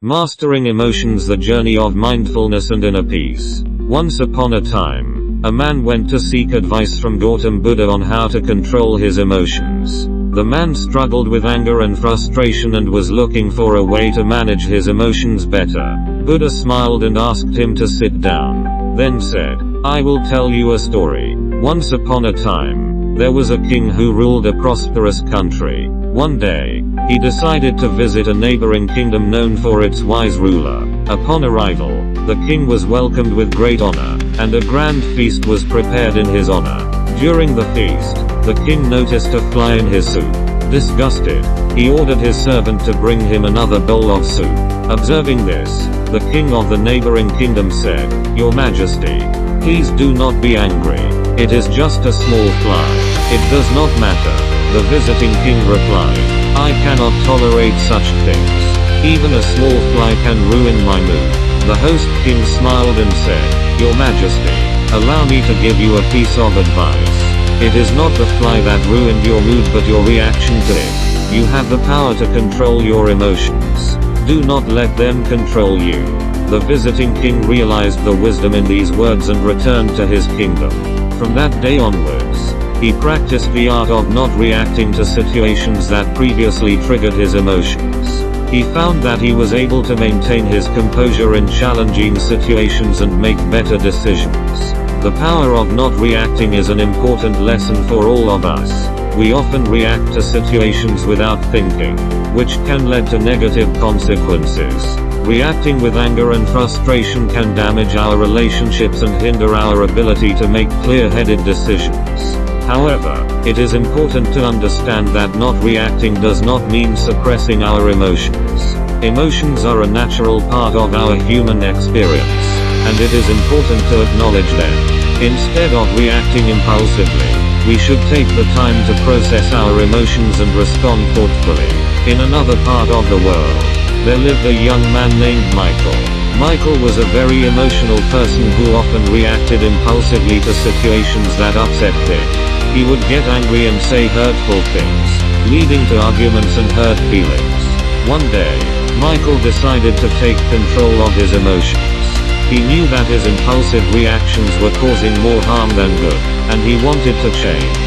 Mastering Emotions: The Journey of Mindfulness and Inner Peace. Once upon a time, a man went to seek advice from Gautam Buddha on how to control his emotions. The man struggled with anger and frustration and was looking for a way to manage his emotions better. Buddha smiled and asked him to sit down, then said, "I will tell you a story. Once upon a time, there was a king who ruled a prosperous country. One day, he decided to visit a neighboring kingdom known for its wise ruler. Upon arrival, the king was welcomed with great honor, and a grand feast was prepared in his honor. During the feast, the king noticed a fly in his soup. Disgusted, he ordered his servant to bring him another bowl of soup. Observing this, the king of the neighboring kingdom said, "Your Majesty, please do not be angry. It is just a small fly. It does not matter." The visiting king replied, "I cannot tolerate such things. Even a small fly can ruin my mood." The host king smiled and said, "Your Majesty, allow me to give you a piece of advice. It is not the fly that ruined your mood but your reaction to it. You have the power to control your emotions. Do not let them control you." The visiting king realized the wisdom in these words and returned to his kingdom. From that day onwards, he practiced the art of not reacting to situations that previously triggered his emotions. He found that he was able to maintain his composure in challenging situations and make better decisions. The power of not reacting is an important lesson for all of us. We often react to situations without thinking, which can lead to negative consequences. Reacting with anger and frustration can damage our relationships and hinder our ability to make clear-headed decisions. However, it is important to understand that not reacting does not mean suppressing our emotions. Emotions are a natural part of our human experience, and it is important to acknowledge them. Instead of reacting impulsively, we should take the time to process our emotions and respond thoughtfully. In another part of the world, there lived a young man named Michael. Michael was a very emotional person who often reacted impulsively to situations that upset him. He would get angry and say hurtful things, leading to arguments and hurt feelings. One day, Michael decided to take control of his emotions. He knew that his impulsive reactions were causing more harm than good, and he wanted to change.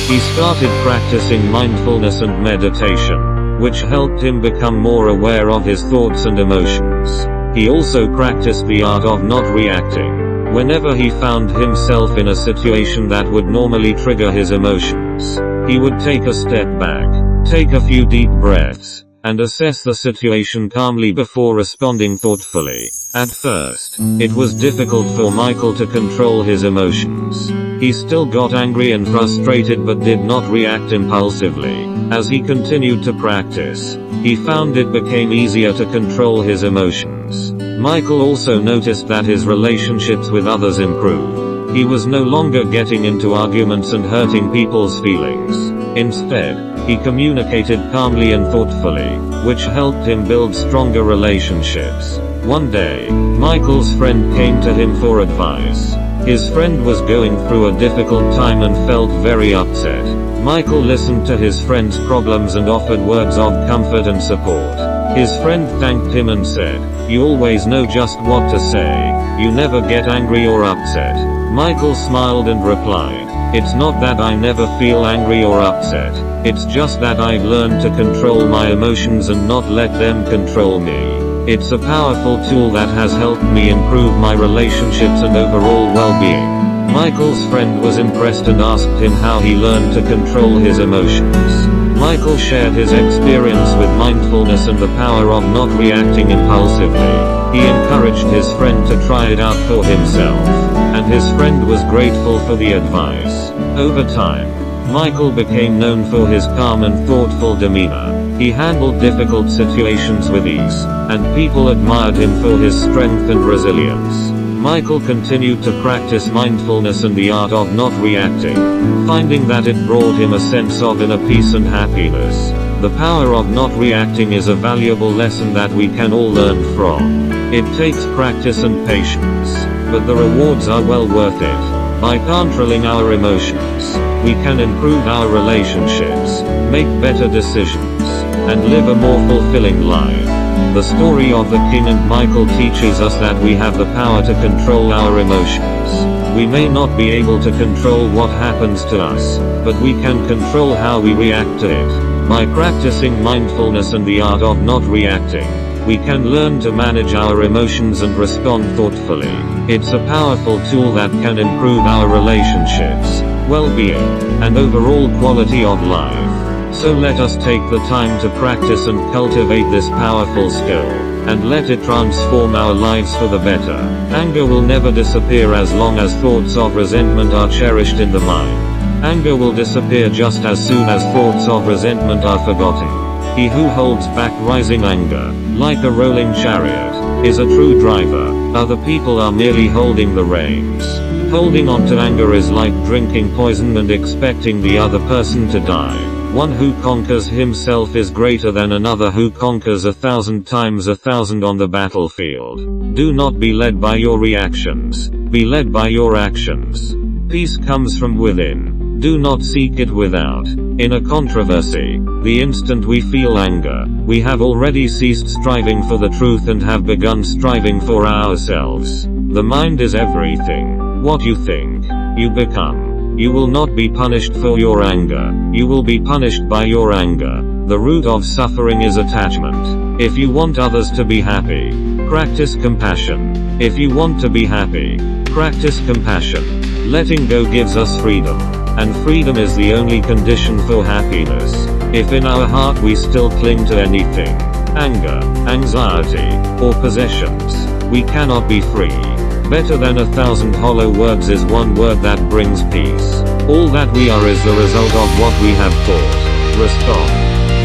He started practicing mindfulness and meditation, which helped him become more aware of his thoughts and emotions. He also practiced the art of not reacting. Whenever he found himself in a situation that would normally trigger his emotions, he would take a step back, take a few deep breaths, and assess the situation calmly before responding thoughtfully. At first, it was difficult for Michael to control his emotions. He still got angry and frustrated but did not react impulsively. As he continued to practice, he found it became easier to control his emotions. Michael also noticed that his relationships with others improved. He was no longer getting into arguments and hurting people's feelings. Instead, he communicated calmly and thoughtfully, which helped him build stronger relationships. One day, Michael's friend came to him for advice. His friend was going through a difficult time and felt very upset. Michael listened to his friend's problems and offered words of comfort and support. His friend thanked him and said, "You always know just what to say. You never get angry or upset." Michael smiled and replied, "It's not that I never feel angry or upset. It's just that I've learned to control my emotions and not let them control me. It's a powerful tool that has helped me improve my relationships and overall well-being." Michael's friend was impressed and asked him how he learned to control his emotions. Michael shared his experience with mindfulness and the power of not reacting impulsively. He encouraged his friend to try it out for himself, and his friend was grateful for the advice. Over time, Michael became known for his calm and thoughtful demeanor. He handled difficult situations with ease, and people admired him for his strength and resilience. Michael continued to practice mindfulness and the art of not reacting, finding that it brought him a sense of inner peace and happiness. The power of not reacting is a valuable lesson that we can all learn from. It takes practice and patience, but the rewards are well worth it. By controlling our emotions, we can improve our relationships, make better decisions, and live a more fulfilling life. The story of the king and Michael teaches us that we have the power to control our emotions. We may not be able to control what happens to us, but we can control how we react to it. By practicing mindfulness and the art of not reacting, we can learn to manage our emotions and respond thoughtfully. It's a powerful tool that can improve our relationships, well-being, and overall quality of life. So let us take the time to practice and cultivate this powerful skill, and let it transform our lives for the better. Anger will never disappear as long as thoughts of resentment are cherished in the mind. Anger will disappear just as soon as thoughts of resentment are forgotten. He who holds back rising anger, like a rolling chariot, is a true driver. Other people are merely holding the reins. Holding on to anger is like drinking poison and expecting the other person to die. One who conquers himself is greater than another who conquers 1,000 times 1,000 on the battlefield. Do not be led by your reactions. Be led by your actions. Peace comes from within. Do not seek it without. In a controversy, the instant we feel anger, we have already ceased striving for the truth and have begun striving for ourselves. The mind is everything. What you think, you become. You will not be punished for your anger. You will be punished by your anger. The root of suffering is attachment. If you want others to be happy, practice compassion. If you want to be happy, practice compassion. Letting go gives us freedom. And freedom is the only condition for happiness. If in our heart we still cling to anything, anger, anxiety, or possessions, we cannot be free. Better than 1,000 hollow words is one word that brings peace. All that we are is the result of what we have thought. Respond.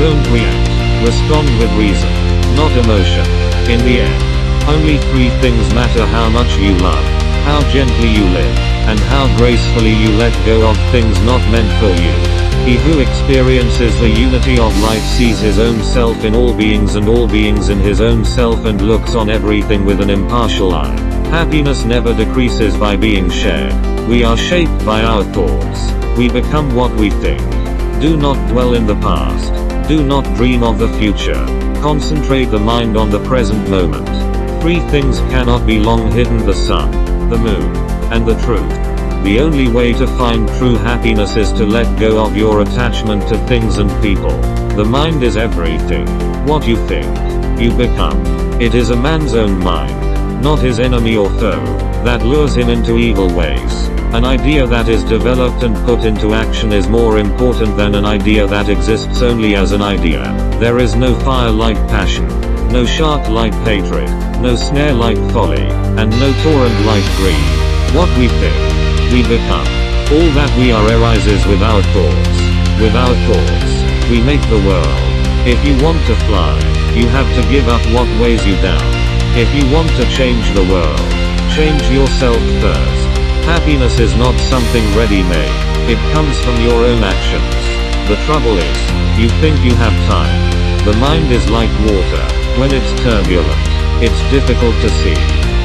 Don't react. Respond with reason, not emotion. In the end, only three things matter: how much you love, how gently you live, and how gracefully you let go of things not meant for you. He who experiences the unity of life sees his own self in all beings and all beings in his own self and looks on everything with an impartial eye. Happiness never decreases by being shared. We are shaped by our thoughts. We become what we think. Do not dwell in the past. Do not dream of the future. Concentrate the mind on the present moment. Three things cannot be long hidden: the sun, the moon, and the truth. The only way to find true happiness is to let go of your attachment to things and people. The mind is everything. What you think, you become. It is a man's own mind, not his enemy or foe, that lures him into evil ways. An idea that is developed and put into action is more important than an idea that exists only as an idea. There is no fire like passion, no shark like hatred, no snare like folly, and no torrent like greed. What we think, we become. All that we are arises with our thoughts. With our thoughts, we make the world. If you want to fly, you have to give up what weighs you down. If you want to change the world, change yourself first. Happiness is not something ready-made. It comes from your own actions. The trouble is, you think you have time. The mind is like water. When it's turbulent, it's difficult to see.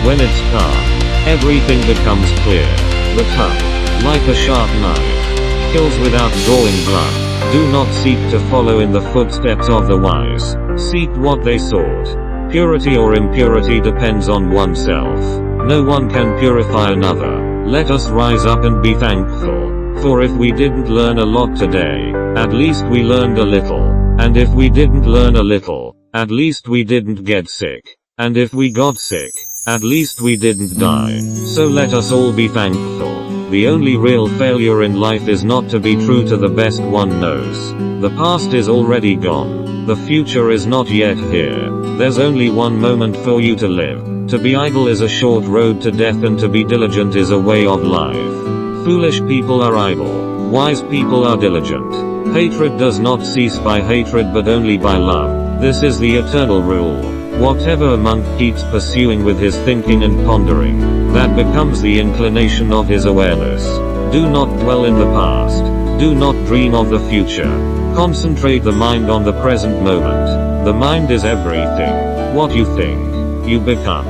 When it's calm, everything becomes clear. The tongue, like a sharp knife, kills without drawing blood. Do not seek to follow in the footsteps of the wise. Seek what they sought. Purity or impurity depends on oneself. No one can purify another. Let us rise up and be thankful. For if we didn't learn a lot today, at least we learned a little. And if we didn't learn a little, at least we didn't get sick. And if we got sick, at least we didn't die. So let us all be thankful. The only real failure in life is not to be true to the best one knows. The past is already gone. The future is not yet here. There's only one moment for you to live. To be idle is a short road to death, and to be diligent is a way of life. Foolish people are idle. Wise people are diligent. Hatred does not cease by hatred but only by love. This is the eternal rule. Whatever a monk keeps pursuing with his thinking and pondering, that becomes the inclination of his awareness. Do not dwell in the past. Do not dream of the future. Concentrate the mind on the present moment. The mind is everything. What you think, you become.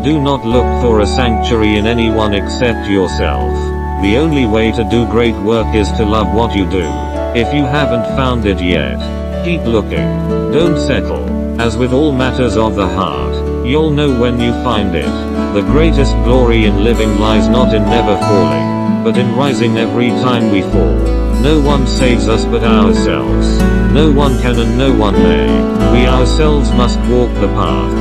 Do not look for a sanctuary in anyone except yourself. The only way to do great work is to love what you do. If you haven't found it yet, keep looking. Don't settle. As with all matters of the heart, you'll know when you find it. The greatest glory in living lies not in never falling, but in rising every time we fall. No one saves us but ourselves. No one can and no one may. We ourselves must walk the path.